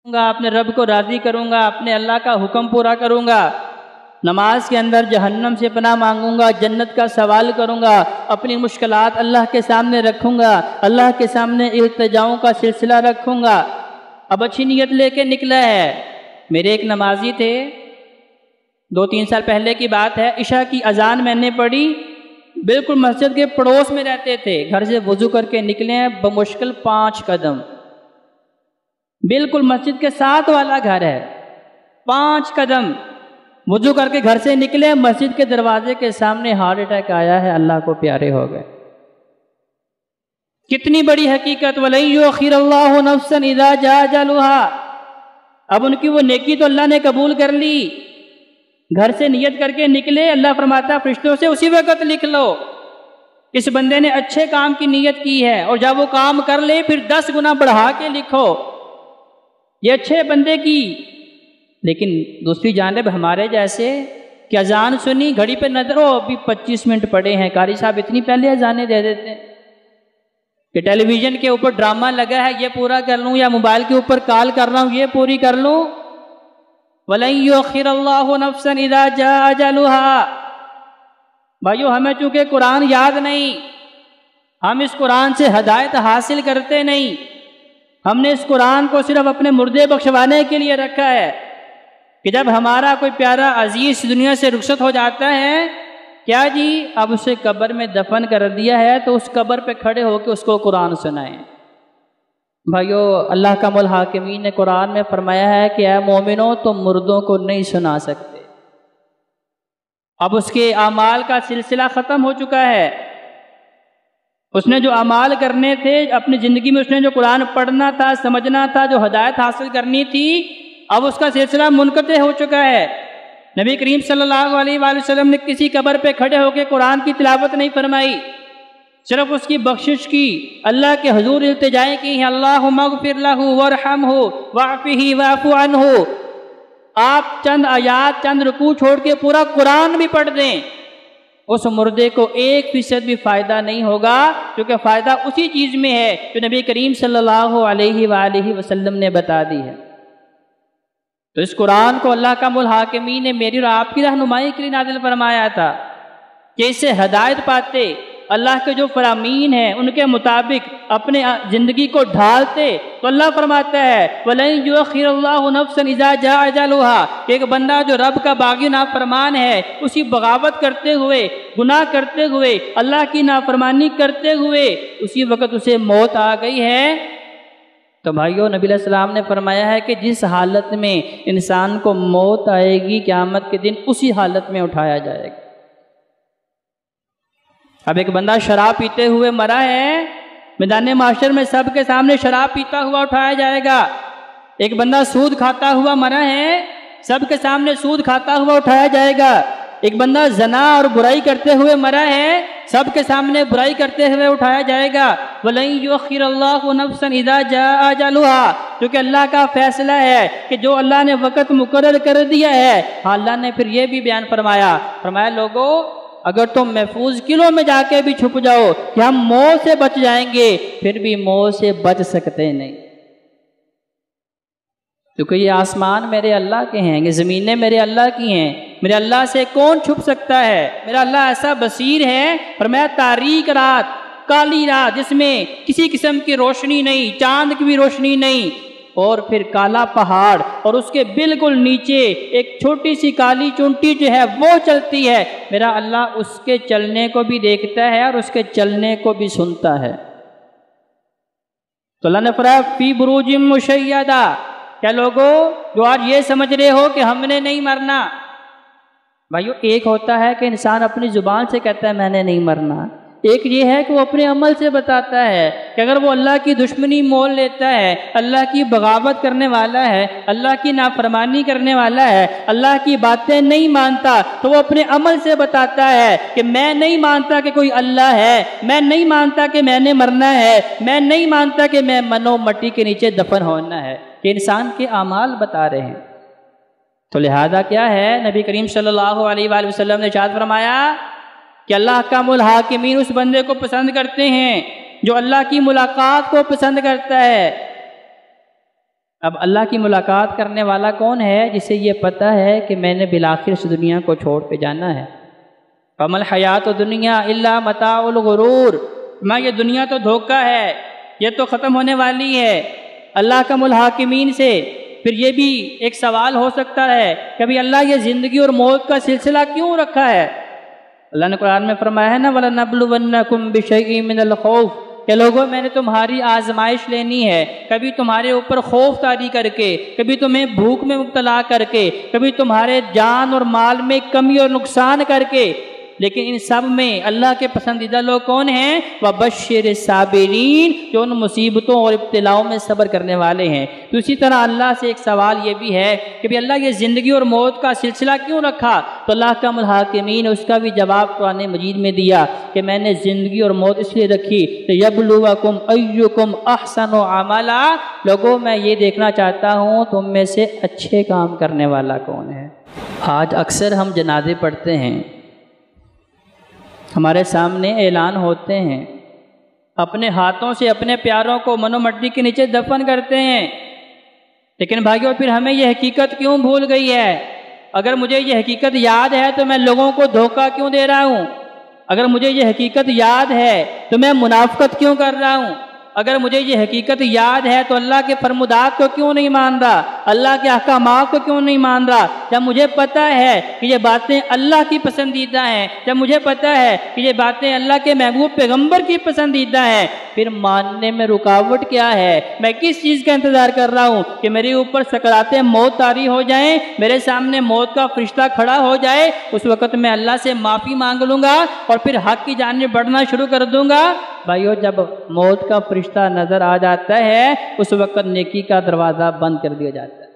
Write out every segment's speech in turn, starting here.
گا، اپنے رب کو راضی کروں گا، اپنے اللہ کا حکم پورا کروں گا، نماز کے اندر جہنم سے پناہ مانگوں گا، جنت کا سوال کروں گا، اپنی مشکلات اللہ کے سامنے رکھوں گا، اللہ کے سامنے التجاؤں کا سلسلہ رکھوں گا۔ اب اچھی نیت لے کے نکلا ہے۔ میرے ایک نمازی تھے، 2-3 سال پہلے کی بات ہے، عشاء کی اذان میں نے پڑھی، بالکل مسجد کے پڑوس میں رہتے تھے، گھر سے وضو کر کے نکلے ہیں، بمشکل 5 قدم، بالکل مسجد کے ساتھ والا گھر ہے، 5 قدم وضو کر کے گھر سے نکلے، مسجد کے دروازے کے سامنے ہارٹ اٹیک آیا ہے، اللہ کو پیارے ہو گئے۔ کتنی بڑی حقیقت، وَلَن يُؤَخِّرَ اللَّهُ نَفْسًا إِذَا جَاءَ أَجَلُهَا۔ اب ان کی وہ نیکی تو اللہ نے قبول کر لی، گھر سے نیت کر کے نکلے، اللہ فرماتا فرشتوں سے اسی وقت لکھ لو، اس بندے نے اچھے کام کی نیت کی ہے، اور جب وہ کام کر لے پھر 10 گنا بڑھا کے لکھو، یہ اچھے بندے کی۔ لیکن دوسری جانب ہمارے جیسے کہ اذان سنی، گھڑی پہ نظر ہو، ابھی 25 منٹ پڑے ہیں، قاری صاحب اتنی پہلے اذانیں دے دیتے ہیں کہ ٹیلی ویژن کے اوپر ڈرامہ لگا ہے، یہ پورا کر لوں، یا موبائل کے اوپر کال کر رہا ہوں، یہ پوری کر لوں۔ وَلَن يُؤَخِّرَ اللَّهُ نَفْسًا إِذَا جَاءَ أَجَلُهَا۔ بھائیو، ہمیں چونکہ قرآن یاد نہیں، ہم اس قرآن سے ہدایت حاصل کرتے نہیں، ہم نے اس قرآن کو صرف اپنے مردے بخشوانے کے لیے رکھا ہے کہ جب ہمارا کوئی پیارا عزیز دنیا سے رخصت ہو جاتا ہے، کیا جی اب اسے قبر میں دفن کر دیا ہے تو اس قبر پہ کھڑے ہو کے اس کو قرآن سنائیں۔ بھائیو، اللہ کا الحاکمین نے قرآن میں فرمایا ہے کہ اے مومنوں، تم مردوں کو نہیں سنا سکتے۔ اب اس کے اعمال کا سلسلہ ختم ہو چکا ہے، اس نے جو اعمال کرنے تھے اپنی زندگی میں، اس نے جو قرآن پڑھنا تھا، سمجھنا تھا، جو ہدایت حاصل کرنی تھی، اب اس کا سلسلہ منقطع ہو چکا ہے۔ نبی کریم صلی اللہ علیہ وآلہ وسلم نے کسی قبر پہ کھڑے ہو کے قرآن کی تلاوت نہیں فرمائی، صرف اس کی بخشش کی، اللہ کے حضور التجائیں کی ہیں، اللہم اغفر لہ وارحمہ واعفہ واعف عنہ۔ آپ چند آیات، چند رکوع چھوڑ کے پورا قرآن بھی پڑھ دیں، اس مردے کو 1% بھی فائدہ نہیں ہوگا، کیونکہ فائدہ اسی چیز میں ہے جو نبی کریم صلی اللہ علیہ وآلہ وسلم نے بتا دی ہے۔ تو اس قرآن کو اللہ کا الحاکمین نے میری اور آپ کی رہنمائی کے لیے نازل فرمایا تھا کہ اس سے ہدایت پاتے، اللہ کے جو فرامین ہیں ان کے مطابق اپنے زندگی کو ڈھالتے، تو اللہ فرماتا ہے وَلَن يُؤَخِّرَ اللَّهُ نَفْسًا إِذَا جَاءَ أَجَلُهَا، کہ ایک بندہ جو رب کا باغی نافرمان ہے، اسی بغاوت کرتے ہوئے، گناہ کرتے ہوئے، اللہ کی نافرمانی کرتے ہوئے اسی وقت اسے موت آ گئی ہے، تو بھائیو نبی علیہ السلام نے فرمایا ہے کہ جس حالت میں انسان کو موت آئے گی قیامت کے دن، اسی حالت میں اٹھایا جائے گا۔ اب ایک بندہ شراب پیتے ہوئے مرا ہے، میدان معاشر میں سب کے سامنے شراب پیتا ہوا اٹھایا جائے گا۔ ایک بندہ سود کھاتا ہوا مرا ہے، سب کے سامنے سود کھاتا ہوا اٹھایا جائے گا۔ ایک بندہ زنا اور برائی کرتے ہوئے مرا ہے، سب کے سامنے برائی کرتے ہوئے اٹھایا جائے گا۔ وَلَن يُؤَخِّرَ اللَّهُ نَفْسًا إِذَا جَاءَ أَجَلُهَا، کیونکہ اللہ کا فیصلہ ہے کہ جو اللہ نے وقت مقرر کر دیا ہے، اللہ نے پھر یہ بھی بیان فرمایا لوگو، اگر تم محفوظ قلعوں میں جا کے بھی چھپ جاؤ کہ ہم موت سے بچ جائیں گے، پھر بھی موت سے بچ سکتے نہیں، کیونکہ یہ آسمان میرے اللہ کے ہیں، یہ زمینیں میرے اللہ کی ہیں، میرے اللہ سے کون چھپ سکتا ہے؟ میرا اللہ ایسا بصیر ہے۔ فرمایا تاریک رات، کالی رات جس میں کسی قسم کی روشنی نہیں، چاند کی بھی روشنی نہیں، اور پھر کالا پہاڑ، اور اس کے بالکل نیچے ایک چھوٹی سی کالی چونٹی جو ہے وہ چلتی ہے، میرا اللہ اس کے چلنے کو بھی دیکھتا ہے اور اس کے چلنے کو بھی سنتا ہے۔ تو اللہ نے فرمایا فی بروج مشیدہ، کیا لوگوں جو آج یہ سمجھ رہے ہو کہ ہم نے نہیں مرنا، بھائیو ایک ہوتا ہے کہ انسان اپنی زبان سے کہتا ہے میں نے نہیں مرنا، ایک یہ ہے کہ وہ اپنے عمل سے بتاتا ہے کہ اگر وہ اللہ کی دشمنی مول لیتا ہے، اللہ کی بغاوت کرنے والا ہے، اللہ کی نافرمانی کرنے والا ہے، اللہ کی باتیں نہیں مانتا، تو وہ اپنے عمل سے بتاتا ہے کہ میں نہیں مانتا کہ کوئی اللہ ہے، میں نہیں مانتا کہ میں نے مرنا ہے، میں نہیں مانتا کہ میں منو مٹی کے نیچے دفن ہونا ہے، کہ انسان کے اعمال بتا رہے ہیں۔ تو لہذا کیا ہے، نبی کریم صلی اللہ علیہ وآلہ وسلم نے ارشاد فرمایا کہ اللہ کا الحاکمین اس بندے کو پسند کرتے ہیں جو اللہ کی ملاقات کو پسند کرتا ہے۔ اب اللہ کی ملاقات کرنے والا کون ہے؟ جسے یہ پتہ ہے کہ میں نے بالآخر اس دنیا کو چھوڑ کے جانا ہے۔ وَمَا الْحَيَاةُ الدُّنْيَا إِلَّا مَتَاعُ الْغُرُورِ، یہ دنیا تو دھوکہ ہے، یہ تو ختم ہونے والی ہے۔ اللہ کا الحاکمین سے پھر یہ بھی ایک سوال ہو سکتا ہے کہ ابھی اللہ یہ زندگی اور موت کا سلسلہ کیوں رکھا ہے؟ اللہ نے قرآن میں فرمایا ہے نا وَلَنَبْلُوَنَّكُمْ بِشَيْءٍ مِّنَ الْخَوْفِ، کہ لوگوں میں نے تمہاری آزمائش لینی ہے، کبھی تمہارے اوپر خوف طاری کر کے، کبھی تمہیں بھوک میں مبتلا کر کے، کبھی تمہارے جان اور مال میں کمی اور نقصان کر کے، لیکن ان سب میں اللہ کے پسندیدہ لوگ کون ہیں؟ وَبَشِّرِ الصَّابِرِينَ، جو ان مصیبتوں اور ابتلاؤں میں صبر کرنے والے ہیں۔ تو اسی طرح اللہ سے ایک سوال یہ بھی ہے کہ بھی اللہ یہ زندگی اور موت کا سلسلہ کیوں رکھا؟ تو اللہ کا الحاکمین اس کا بھی جواب قرآن مجید میں دیا کہ میں نے زندگی اور موت اس لیے رکھی لِيَبْلُوَكُمْ أَيُّكُمْ أَحْسَنُ عَمَلًا، لوگوں میں یہ دیکھنا چاہتا ہوں تم میں سے اچھے کام کرنے والا کون ہے۔ آج اکثر ہم جنازے پڑھتے ہیں، ہمارے سامنے اعلان ہوتے ہیں، اپنے ہاتھوں سے اپنے پیاروں کو منو مٹی کے نیچے دفن کرتے ہیں، لیکن بھائیو پھر ہمیں یہ حقیقت کیوں بھول گئی ہے؟ اگر مجھے یہ حقیقت یاد ہے تو میں لوگوں کو دھوکہ کیوں دے رہا ہوں؟ اگر مجھے یہ حقیقت یاد ہے تو میں منافقت کیوں کر رہا ہوں؟ اگر مجھے یہ حقیقت یاد ہے تو اللہ کے فرمودات کو کیوں نہیں مان رہا؟ اللہ کے احکامات کو کیوں نہیں مان رہا؟ جب مجھے پتہ ہے کہ یہ باتیں اللہ کی پسندیدہ ہیں، جب مجھے پتہ ہے کہ یہ باتیں اللہ کے محبوب پیغمبر کی پسندیدہ ہیں، پھر ماننے میں رکاوٹ کیا ہے؟ میں کس چیز کا انتظار کر رہا ہوں کہ میرے اوپر سکرات موت طاری ہو جائیں، میرے سامنے موت کا فرشتہ کھڑا ہو جائے، اس وقت میں اللہ سے معافی مانگ لوں گا اور پھر حق کی جانب بڑھنا شروع کر دوں گا؟ بھائیو جب موت کا فرشتہ نظر آ جاتا ہے اس وقت نیکی کا دروازہ بند کر دیا جاتا ہے۔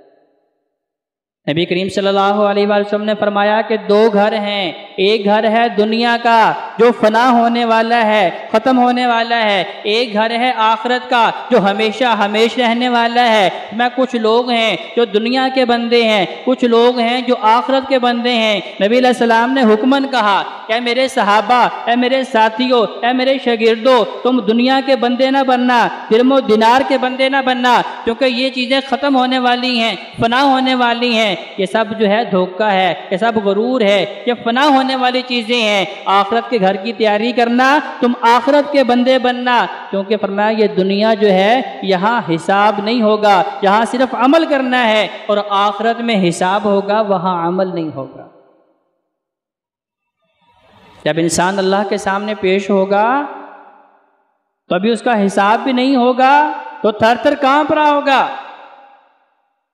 نبی کریم صلی اللہ علیہ وسلم نے فرمایا کہ دو گھر ہیں، ایک گھر ہے دنیا کا جو فنا ہونے والا ہے، ختم ہونے والا ہے، ایک گھر ہے آخرت کا جو ہمیشہ ہمیشہ رہنے والا ہے۔ میں کچھ لوگ ہیں جو دنیا کے بندے ہیں، کچھ لوگ ہیں جو آخرت کے بندے ہیں۔ نبی علیہ السلام نے حکمن کہا کہ میرے صحابہ، اے میرے ساتھیوں، اے میرے شاگردوں، تم دنیا کے بندے نہ بننا، درم و دینار کے بندے نہ بننا، کیونکہ یہ چیزیں ختم ہونے والی ہیں، فنا ہونے والی ہیں۔ یہ سب جو ہے دھوکہ ہے، یہ سب غرور ہے، یہ فنا ہونے والی چیزیں ہیں۔ آخرت کے گھر کی تیاری کرنا، تم آخرت کے بندے بننا، کیونکہ فرمایا یہ دنیا جو ہے یہاں حساب نہیں ہوگا، یہاں صرف عمل کرنا ہے، اور آخرت میں حساب ہوگا، وہاں عمل نہیں ہوگا۔ جب انسان اللہ کے سامنے پیش ہوگا تو ابھی اس کا حساب بھی نہیں ہوگا تو تھر تھر کانپ رہا ہوگا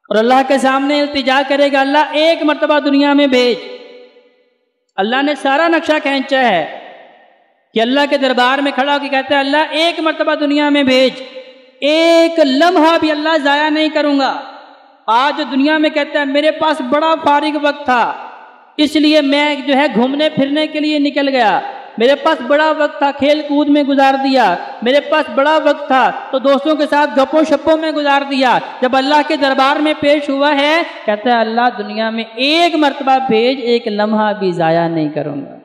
اور اللہ کے سامنے التجا کرے گا، اللہ ایک مرتبہ دنیا میں بھیج۔ اللہ نے سارا نقشہ کھینچا ہے کہ اللہ کے دربار میں کھڑا ہو کے کہتا ہے اللہ ایک مرتبہ دنیا میں بھیج، ایک لمحہ بھی اللہ ضائع نہیں کروں گا۔ آج دنیا میں کہتا ہے میرے پاس بڑا فارغ وقت تھا، اس لیے میں جو ہے گھومنے پھرنے کے لیے نکل گیا، میرے پاس بڑا وقت تھا کھیل کود میں گزار دیا، میرے پاس بڑا وقت تھا تو دوستوں کے ساتھ گپوں شپوں میں گزار دیا۔ جب اللہ کے دربار میں پیش ہوا ہے کہتا ہے اللہ دنیا میں ایک مرتبہ بھیج، ایک لمحہ بھی ضائع نہیں کروں گا۔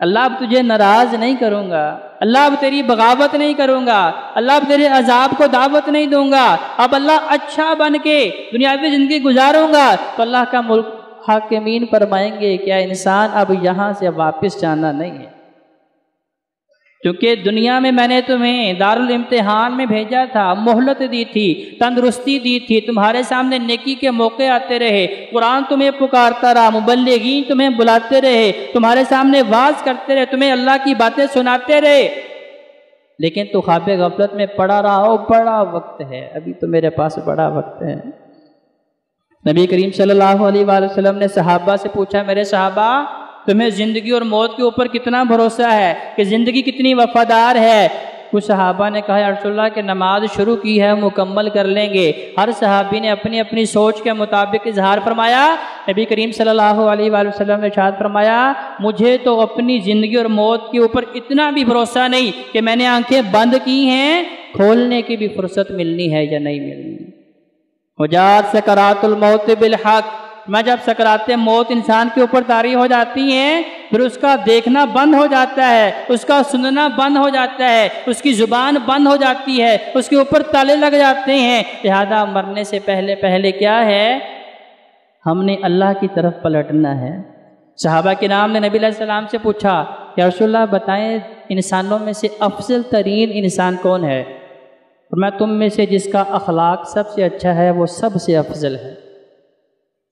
اللہ اب تجھے ناراض نہیں کروں گا، اللہ اب تیری بغاوت نہیں کروں گا، اللہ اب تیرے عذاب کو دعوت نہیں دوں گا، اب اللہ اچھا بن کے دنیاوی زندگی گزاروں گا۔ تو اللہ کا ملک حاکمین فرمائیں گے کیا انسان اب یہاں سے واپس جانا نہیں ہے؟ کیونکہ دنیا میں نے تمہیں دارالامتحان میں بھیجا تھا، مہلت دی تھی، تندرستی دی تھی، تمہارے سامنے نیکی کے موقع آتے رہے، قرآن تمہیں پکارتا رہا، مبلغین تمہیں بلاتے رہے، تمہارے سامنے واعظ کرتے رہے، تمہیں اللہ کی باتیں سناتے رہے، لیکن تو خواب غفلت میں پڑا رہا ہو۔ بڑا وقت ہے، ابھی تو میرے پاس بڑا وقت ہے۔ نبی کریم صلی اللہ علیہ وآلہ وسلم نے صحابہ سے پوچھا میرے صحابہ تمہیں زندگی اور موت کے اوپر کتنا بھروسہ ہے کہ زندگی کتنی وفادار ہے؟ کچھ صحابہ نے کہا یا رسول اللہ کہ نماز شروع کی ہے مکمل کر لیں گے۔ ہر صحابی نے اپنی اپنی سوچ کے مطابق اظہار فرمایا۔ نبی کریم صلی اللہ علیہ وآلہ وسلم نے ارشاد فرمایا مجھے تو اپنی زندگی اور موت کے اوپر اتنا بھی بھروسہ نہیں کہ میں نے آنکھیں بند کی ہیں، کھولنے کی بھی فرصت ملنی ہے یا نہیں ملنی۔ وجاءت سکرات الموت بالحق، میں جب سکرات موت انسان کے اوپر طاری ہو جاتی ہیں پھر اس کا دیکھنا بند ہو جاتا ہے، اس کا سننا بند ہو جاتا ہے، اس کی زبان بند ہو جاتی ہے، اس کے اوپر تالے لگ جاتے ہیں۔ لہذا مرنے سے پہلے کیا ہے؟ ہم نے اللہ کی طرف پلٹنا ہے۔ صحابہ کرام نے نبی علیہ السلام سے پوچھا، یا رسول اللہ بتائیں انسانوں میں سے افضل ترین انسان کون ہے؟ فرمایا تم میں سے جس کا اخلاق سب سے اچھا ہے وہ سب سے افضل ہے۔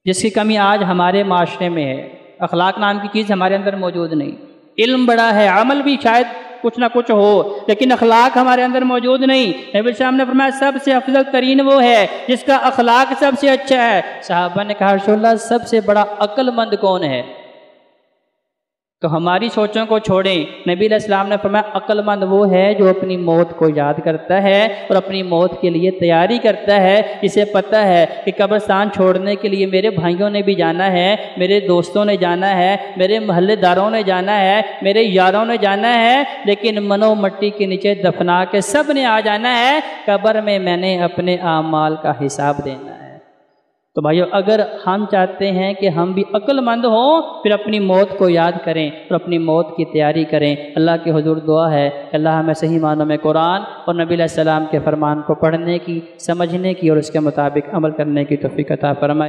جس کی کمی آج ہمارے معاشرے میں ہے، اخلاق نام کی چیز ہمارے اندر موجود نہیں۔ علم بڑا ہے، عمل بھی شاید کچھ نہ کچھ ہو، لیکن اخلاق ہمارے اندر موجود نہیں۔ نبی السلام نے فرمایا سب سے افضل ترین وہ ہے جس کا اخلاق سب سے اچھا ہے۔ صحابہ نے کہا رسول اللہ سب سے بڑا عقل مند کون ہے؟ تو ہماری سوچوں کو چھوڑیں، نبی علیہ السلام نے فرمایا عقل مند وہ ہے جو اپنی موت کو یاد کرتا ہے اور اپنی موت کے لیے تیاری کرتا ہے، اسے پتہ ہے کہ قبرستان چھوڑنے کے لیے میرے بھائیوں نے بھی جانا ہے، میرے دوستوں نے جانا ہے، میرے محلے داروں نے جانا ہے، میرے یاروں نے جانا ہے، لیکن منو مٹی کے نیچے دفنا کے سب نے آ جانا ہے، قبر میں میں نے اپنے اعمال کا حساب دینا ہے۔ تو بھائیو اگر ہم چاہتے ہیں کہ ہم بھی عقل مند ہوں، پھر اپنی موت کو یاد کریں اور اپنی موت کی تیاری کریں۔ اللہ کے حضور دعا ہے کہ اللہ ہمیں صحیح معنوں میں قرآن اور نبی علیہ السلام کے فرمان کو پڑھنے کی، سمجھنے کی اور اس کے مطابق عمل کرنے کی توفیق عطا فرمائے۔